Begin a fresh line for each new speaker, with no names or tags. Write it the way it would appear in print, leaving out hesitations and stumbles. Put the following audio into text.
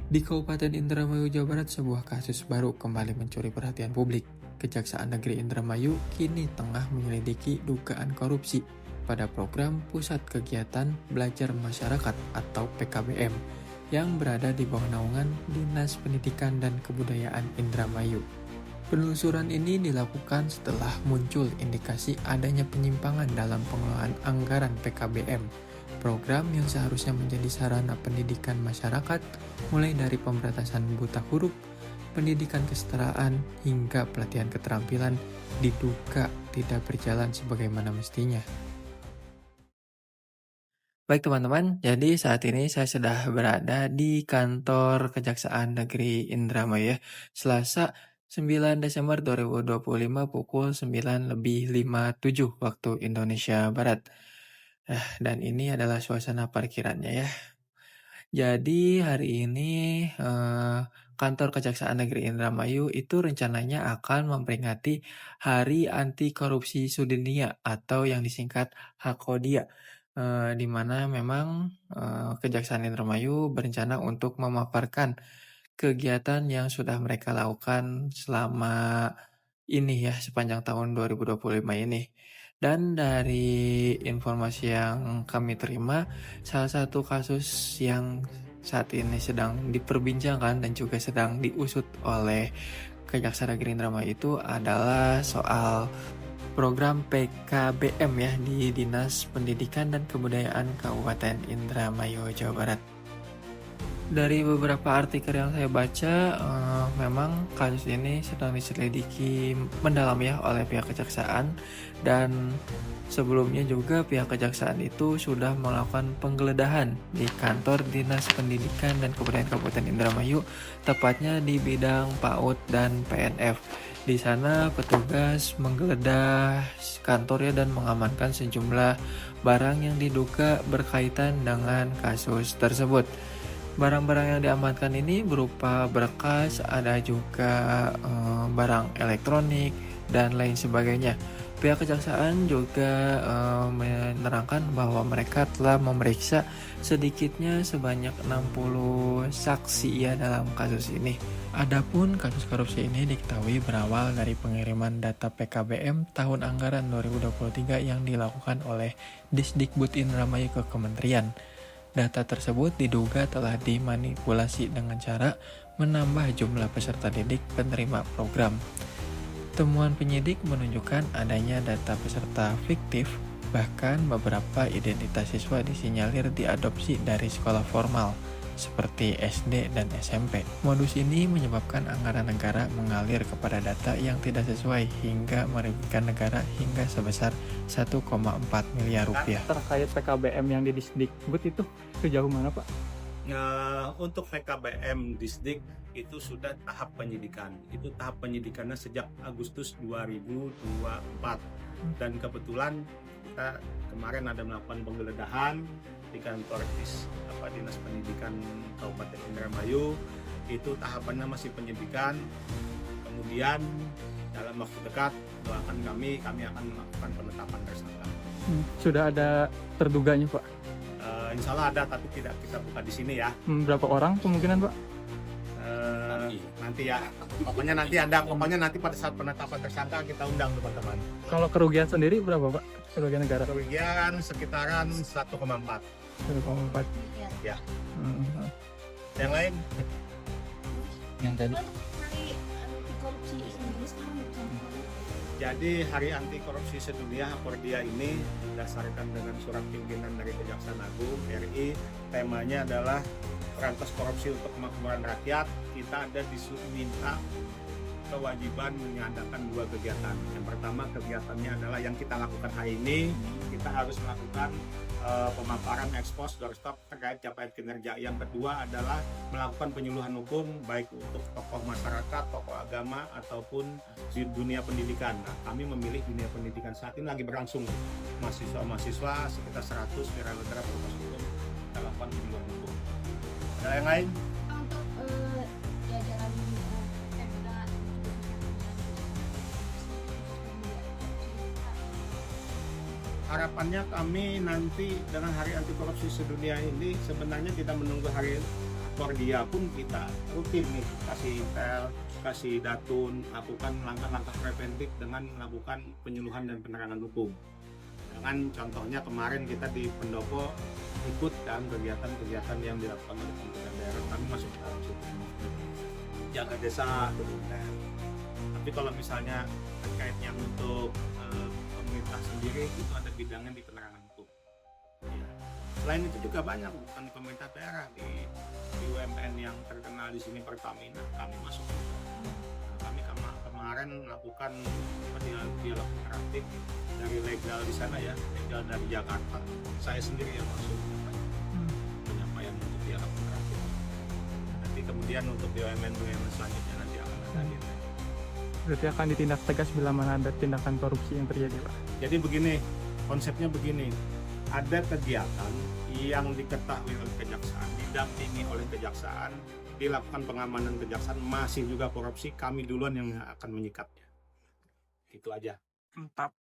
Di Kabupaten Indramayu, Jawa Barat, sebuah kasus baru kembali mencuri perhatian publik. Kejaksaan Negeri Indramayu kini tengah menyelidiki dugaan korupsi pada program Pusat Kegiatan Belajar Masyarakat atau PKBM yang berada di bawah naungan Dinas Pendidikan dan Kebudayaan Indramayu. Penelusuran ini dilakukan setelah muncul indikasi adanya penyimpangan dalam pengelolaan anggaran PKBM, program yang seharusnya menjadi sarana pendidikan masyarakat, mulai dari pemberantasan buta huruf, pendidikan kesetaraan, hingga pelatihan keterampilan, diduga tidak berjalan sebagaimana mestinya. Baik teman-teman, jadi saat ini saya sudah berada di kantor Kejaksaan Negeri Indramayu ya. Selasa 9 Desember 2025 pukul 9:57 waktu Indonesia Barat. Dan ini adalah suasana parkirannya ya. Jadi hari ini kantor Kejaksaan Negeri Indramayu itu rencananya akan memperingati Hari Anti Korupsi Sedunia atau yang disingkat HAKODIA. Di mana memang Kejaksaan Indramayu berencana untuk memaparkan kegiatan yang sudah mereka lakukan selama ini ya, sepanjang tahun 2025 ini. Dan dari informasi yang kami terima, salah satu kasus yang saat ini sedang diperbincangkan dan juga sedang diusut oleh Kejaksaan Negeri Indramayu itu adalah soal program PKBM ya di Dinas Pendidikan dan Kebudayaan Kabupaten Indramayu, Jawa Barat. Dari beberapa artikel yang saya baca, memang kasus ini sedang diselidiki mendalam ya oleh pihak kejaksaan, dan sebelumnya juga pihak kejaksaan itu sudah melakukan penggeledahan di kantor Dinas Pendidikan dan Kebudayaan Kabupaten Indramayu, tepatnya di bidang PAUD dan PNF. Di sana petugas menggeledah kantor ya dan mengamankan sejumlah barang yang diduga berkaitan dengan kasus tersebut. Barang-barang yang diamankan ini berupa berkas, ada juga barang elektronik, dan lain sebagainya. Pihak kejaksaan juga menerangkan bahwa mereka telah memeriksa sedikitnya sebanyak 60 saksi ya dalam kasus ini. Adapun kasus korupsi ini diketahui berawal dari pengiriman data PKBM tahun anggaran 2023 yang dilakukan oleh Disdikbud Indramayu ke kementerian. Data tersebut diduga telah dimanipulasi dengan cara menambah jumlah peserta didik penerima program. Temuan penyidik menunjukkan adanya data peserta fiktif, bahkan beberapa identitas siswa disinyalir diadopsi dari sekolah formal, seperti SD dan SMP. Modus ini menyebabkan anggaran negara mengalir kepada data yang tidak sesuai hingga merugikan negara hingga sebesar 1,4 miliar rupiah.
Terkait PKBM yang di Disdikbud itu sejauh mana Pak?
Untuk PKBM Disdik itu sudah tahap penyidikan. Itu tahap penyidikannya sejak Agustus 2024. Dan kebetulan kita kemarin ada melakukan penggeledahan di kantor Dinas Pendidikan Kabupaten Indramayu. Itu tahapannya masih penyidikan. Kemudian dalam waktu dekat doakan kami akan melakukan penetapan tersangka.
Sudah ada terduganya Pak?
Insya Allah ada, tapi tidak kita buka di sini ya.
Berapa orang kemungkinan Pak?
Nanti ya. Pokoknya nanti pada saat penetapan tersangka kita undang teman-teman.
Kalau kerugian sendiri berapa Pak? Kerugian negara?
Kerugian sekitaran 1,4.
1,4.
Ya. Yang lain?
Yang tadi
Jadi Hari Anti Korupsi Sedunia HAKODIA ini berdasarkan dengan surat pimpinan dari Kejaksaan Agung RI, temanya adalah berantas korupsi untuk kemakmuran rakyat. Kita ada diminta kewajiban mengadakan dua kegiatan. Yang pertama kegiatannya adalah yang kita lakukan hari ini, kita harus melakukan pemaparan ekspos doorstop terkait capaian kinerja. Yang kedua adalah melakukan penyuluhan hukum baik untuk tokoh masyarakat, tokoh agama ataupun di dunia pendidikan. Nah, kami memilih dunia pendidikan saat ini lagi berlangsung mahasiswa sekitar 100 kira-kira fakultas hukum. Kita lakukan penyuluhan hukum. Ada yang lain?
untuk jajaran Pemda
Harapannya kami nanti dengan Hari Anti Korupsi Sedunia ini sebenarnya tidak menunggu hari Pordia pun kita rutin nih kasih intel, kasih datun, lakukan langkah-langkah preventif dengan melakukan penyuluhan dan penerangan hukum. Dengan contohnya kemarin kita di Pendopo ikut dalam kegiatan-kegiatan yang dilakukan oleh pemerintah daerah, kami masuk dalam situ jaga desa beruntun. Tapi kalau misalnya terkait yang untuk pemerintah sendiri itu ada bidangnya di penerangan hukum. Ya. Selain itu juga banyak bukan di pemerintah daerah, di BUMN yang terkenal di sini Pertamina kami masuk. Kami kemarin melakukan dialog interaktif dari legal di sana ya, legal dari Jakarta. Saya sendiri yang masuk penyampaian untuk dialog interaktif. Nanti kemudian untuk BUMN selanjutnya nanti akan ada agenda.
Berarti akan ditindak tegas bila mana ada tindakan korupsi yang terjadi, Pak.
Jadi begini, konsepnya begini. Ada kegiatan yang diketahui oleh kejaksaan, didampingi oleh kejaksaan, dilakukan pengamanan kejaksaan, masih juga korupsi, kami duluan yang akan menyikapnya. Itu aja.
Mantap.